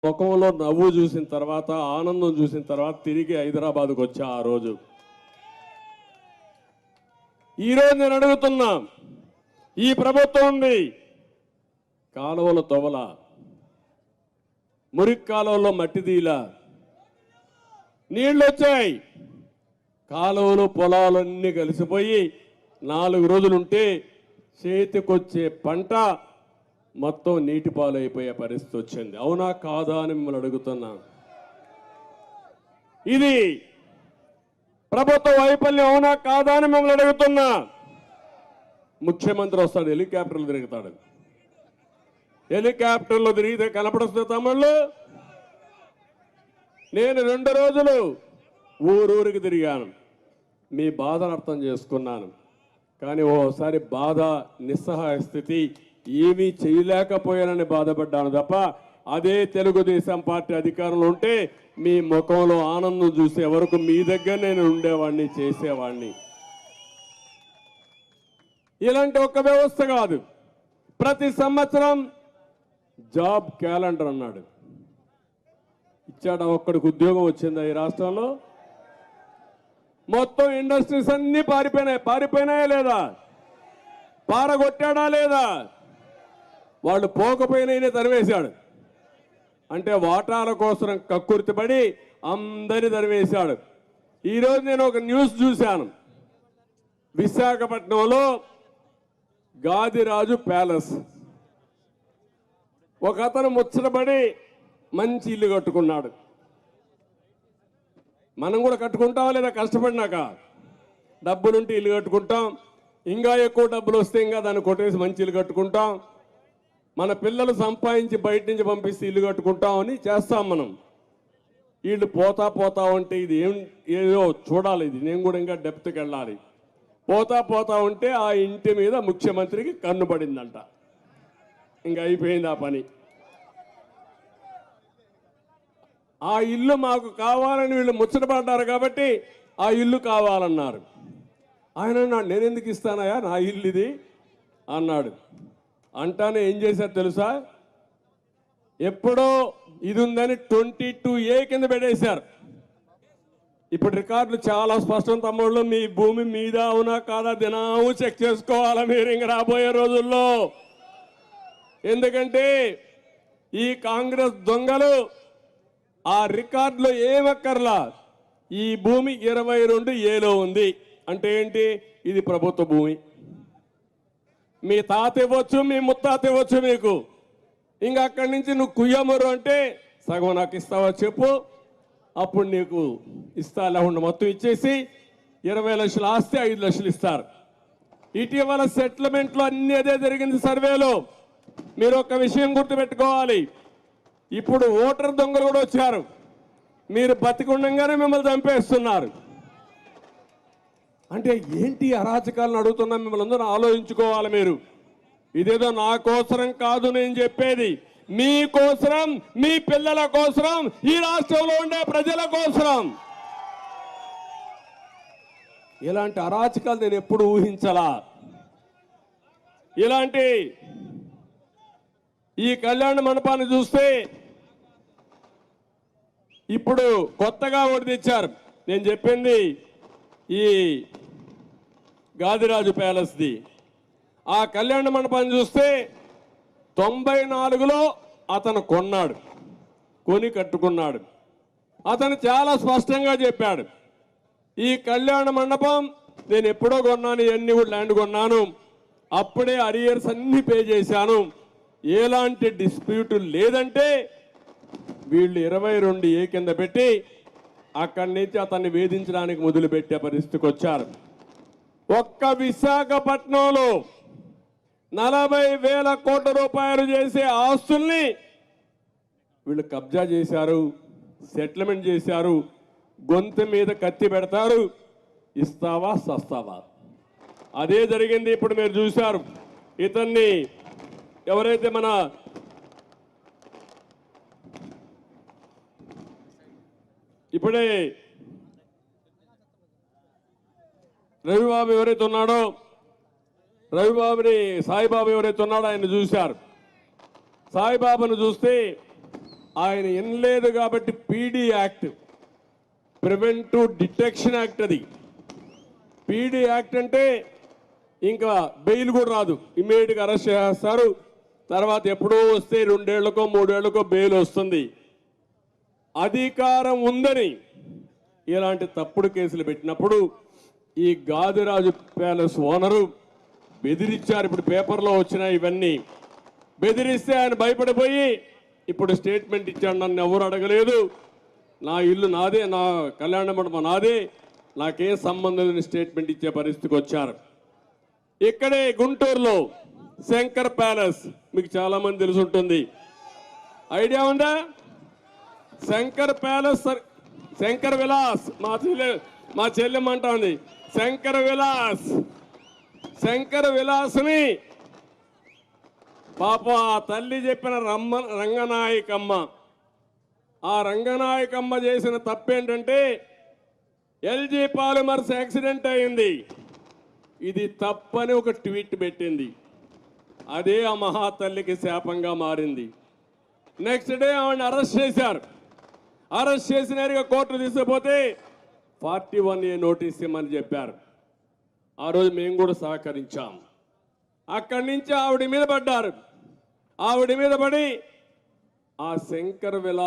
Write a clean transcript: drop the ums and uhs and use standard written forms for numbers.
ముఖంలో నవ్వు చూసిన తర్వాత, ఆనందం చూసిన తర్వాత తిరిగి హైదరాబాద్కు వచ్చా. ఆ రోజు ఈరోజు నేను అడుగుతున్నా, ఈ ప్రభుత్వం ఉంది, కాలువల తొవల, మురికి కాలువల్లో మట్టి తీలా, నీళ్ళు వచ్చాయి, కాలువలు పొలాలన్నీ కలిసిపోయి 4 రోజులుంటే చేతికొచ్చే పంట మొత్తం నీటి పాలైపోయే పరిస్థితి వచ్చింది. అవునా కాదా అని మిమ్మల్ని అడుగుతున్నా. ఇది ప్రభుత్వ వైఫల్యం అవునా కాదా అని మిమ్మల్ని అడుగుతున్నా. ముఖ్యమంత్రి వస్తాడు, హెలికాప్టర్లు తిరుగుతాడు. హెలికాప్టర్లో తిరిగితే కనపడుస్తుంది తమ్ముళ్ళు. నేను 2 రోజులు ఊరూరికి తిరిగాను, మీ బాధను అర్థం చేసుకున్నాను. కానీ ఓసారి బాధ, నిస్సహాయ స్థితి, ఏమీ చేయలేకపోయానని బాధపడ్డాను తప్ప, అదే తెలుగుదేశం పార్టీ అధికారంలో ఉంటే మీ ముఖంలో ఆనందం చూసే వరకు మీ దగ్గర నేను ఉండేవాడిని, చేసేవాడిని. ఇలాంటి ఒక వ్యవస్థ కాదు. ప్రతి సంవత్సరం జాబ్ క్యాలెండర్ అన్నాడు, ఇచ్చాడు. ఒక్కడికి ఉద్యోగం వచ్చిందా ఈ రాష్ట్రంలో? మొత్తం ఇండస్ట్రీస్ అన్నీ పారిపోయినాయా లేదా? పారగొట్టాడా లేదా? వాళ్ళు పోకపోయినా తరివేశాడు. అంటే వాటాల కోసం కక్కుర్తిపడి అందరినీ తరివేశాడు. ఈరోజు నేను ఒక న్యూస్ చూశాను, విశాఖపట్నంలో గాదిరాజు ప్యాలెస్, ఒక అతను ముచ్చటపడి మంచి ఇల్లు కట్టుకున్నాడు. మనం కూడా కట్టుకుంటామా లేదా? కష్టపడినాక డబ్బులుంటే ఇల్లు కట్టుకుంటాం, ఇంకా ఎక్కువ డబ్బులు వస్తే ఇంకా దాన్ని కొట్టేసి మంచి ఇల్లు కట్టుకుంటాం. మన పిల్లలు సంపాదించి బయట నుంచి పంపిస్తే ఇల్లు కట్టుకుంటామని చేస్తాం మనం. వీళ్ళు పోతా ఉంటే ఇది ఏదో చూడాలి, ఇది నేను కూడా ఇంకా డెప్త్కి వెళ్ళాలి. పోతా ఉంటే ఆ ఇంటి మీద ముఖ్యమంత్రికి కన్ను పడిందంట. ఇంకా అయిపోయింది ఆ పని. ఆ ఇల్లు మాకు కావాలని వీళ్ళు ముచ్చటపడ్డారు కాబట్టి ఆ ఇల్లు కావాలన్నారు. ఆయన అన్నాడు, నేను ఎందుకు ఇస్తానయా, నా ఇల్లు ఇది అన్నాడు. అంటానే ఏం చేశారు తెలుసా? ఎప్పుడో ఇది ఉందని 22A కింద పెట్టేశారు. ఇప్పుడు రికార్డులు చాలా స్పష్టం తమ్ముళ్ళు. మీ భూమి మీద అవునా కాదా దినాము చెక్ చేసుకోవాలా మీరు ఇంక రాబోయే రోజుల్లో. ఎందుకంటే ఈ కాంగ్రెస్ దొంగలు ఆ రికార్డులో ఏమక్కర్లా, ఈ భూమి 22Aలో ఉంది అంటే ఏంటి? ఇది ప్రభుత్వ భూమి. మీ తాత ఇవ్వచ్చు, మీ ముత్తాత ఇవ్వచ్చు మీకు. ఇంకా అక్కడి నుంచి నువ్వు కుయ్యమరు అంటే సగం నాకు ఇస్తావా చెప్పు, అప్పుడు నీకు ఇస్తా. లేకుండా మొత్తం ఇచ్చేసి 20 లక్షల ఆస్తి 5 లక్షలు ఇస్తారు. ఇటీవల సెటిల్మెంట్లో అన్ని అదే జరిగింది సర్వేలో. మీరు ఒక విషయం గుర్తుపెట్టుకోవాలి, ఇప్పుడు ఓటర్ దొంగలు కూడా వచ్చారు. మీరు బతికుండగానే మిమ్మల్ని చంపేస్తున్నారు. అంటే ఏంటి అరాచకాలను అడుగుతున్నా మిమ్మల్ని అందరూ ఆలోచించుకోవాలి మీరు. ఇదేదో నా కోసరం కాదు నేను చెప్పేది, మీ కోసరం, మీ పిల్లల కోసరం, ఈ రాష్ట్రంలో ఉండే ప్రజల కోసరం. ఇలాంటి అరాచకాలు నేను ఎప్పుడు ఊహించలా. ఇలాంటి ఈ కళ్యాణ మండపాన్ని చూస్తే ఇప్పుడు కొత్తగా ఒకటి తెచ్చారు. నేను చెప్పింది ఈ గాదిరాజు ప్యాలెస్ది. ఆ కళ్యాణ మండపాన్ని చూస్తే 94లో అతను కొన్నాడు, కొని కట్టుకున్నాడు. అతను చాలా స్పష్టంగా చెప్పాడు, ఈ కళ్యాణ మండపం నేను ఎప్పుడో కొన్నాను, ఇవన్నీ కూడా ల్యాండ్ కొన్నాను, అప్పుడే అరియర్స్ అన్ని పే చేశాను, ఎలాంటి డిస్ప్యూట్ లేదంటే వీళ్ళు 22A కింద పెట్టి అక్కడి నుంచి అతన్ని వేధించడానికి మొదలుపెట్టే పరిస్థితికి వచ్చారు. ఒక్క విశాఖపట్నంలో 40,000 కోట్ల రూపాయలు చేసే ఆస్తుల్ని వీళ్ళు కబ్జా చేశారు, సెటిల్మెంట్ చేశారు. గొంతు మీద కత్తి పెడతారు, ఇస్తావా సస్తావా. అదే జరిగింది. ఇప్పుడు మీరు చూశారు, ఇతన్ని ఎవరైతే మన ఇప్పుడే రవిబాబు ఎవరైతే ఉన్నాడో, సాయిబాబు ఎవరైతే ఉన్నాడో ఆయన చూశారు. సాయిబాబును చూస్తే ఆయన వినలేదు కాబట్టి PD act, preventive detection act, అది పీడీ యాక్ట్ అంటే ఇంకా బెయిల్ కూడా రాదు, ఇమ్మీడియట్గా అరెస్ట్ చేస్తారు. తర్వాత ఎప్పుడో వస్తే 2 ఏళ్లకో 3 ఏళ్లకో బెయిల్ వస్తుంది. అధికారం ఉందని ఇలాంటి తప్పుడు కేసులు పెట్టినప్పుడు ఈ గాదిరాజు ప్యాలెస్ ఓనరు బెదిరించారు. ఇప్పుడు పేపర్లో వచ్చిన ఇవన్నీ బెదిరిస్తే ఆయన భయపడిపోయి ఇప్పుడు స్టేట్మెంట్ ఇచ్చాడు. నన్ను ఎవరు అడగలేదు, నా ఇల్లు నాదే, నా కళ్యాణ మండపం నాదే, నాకేం సంబంధం లేని స్టేట్మెంట్ ఇచ్చే పరిస్థితికి వచ్చారు. ఇక్కడే గుంటూరులో శంకర్ ప్యాలెస్ మీకు చాలా మంది తెలిసి ఉంటుంది, ఐడియా ఉందా? శంకర్ ప్యాలెస్, శంకర్ విలాస్, మా చెల్లెమ్మ అంటా శంకర్ విలాస్. శంకర్ విలాస్ని పాప ఆ తల్లి చెప్పిన రంగనాయకమ్మ, ఆ రంగనాయకమ్మ చేసిన తప్పేంటంటే ఎల్జీ పాలిమర్స్ యాక్సిడెంట్ అయింది, ఇది తప్పని ఒక ట్వీట్ పెట్టింది. అదే ఆ మహాతల్లికి శాపంగా మారింది. నెక్స్ట్ డే ఆవిడని అరెస్ట్ చేశారు. అరెస్ట్ చేసినారుగా కోర్టు తీసుకుపోతే 41A నోటీస్ ఇమ్మని చెప్పారు. ఆ రోజు మేము కూడా సహకరించాం. అక్కడి నుంచి ఆవిడ మీద పడ్డారు. ఆవిడ మీద పడి ఆ శంకర్ విలాస్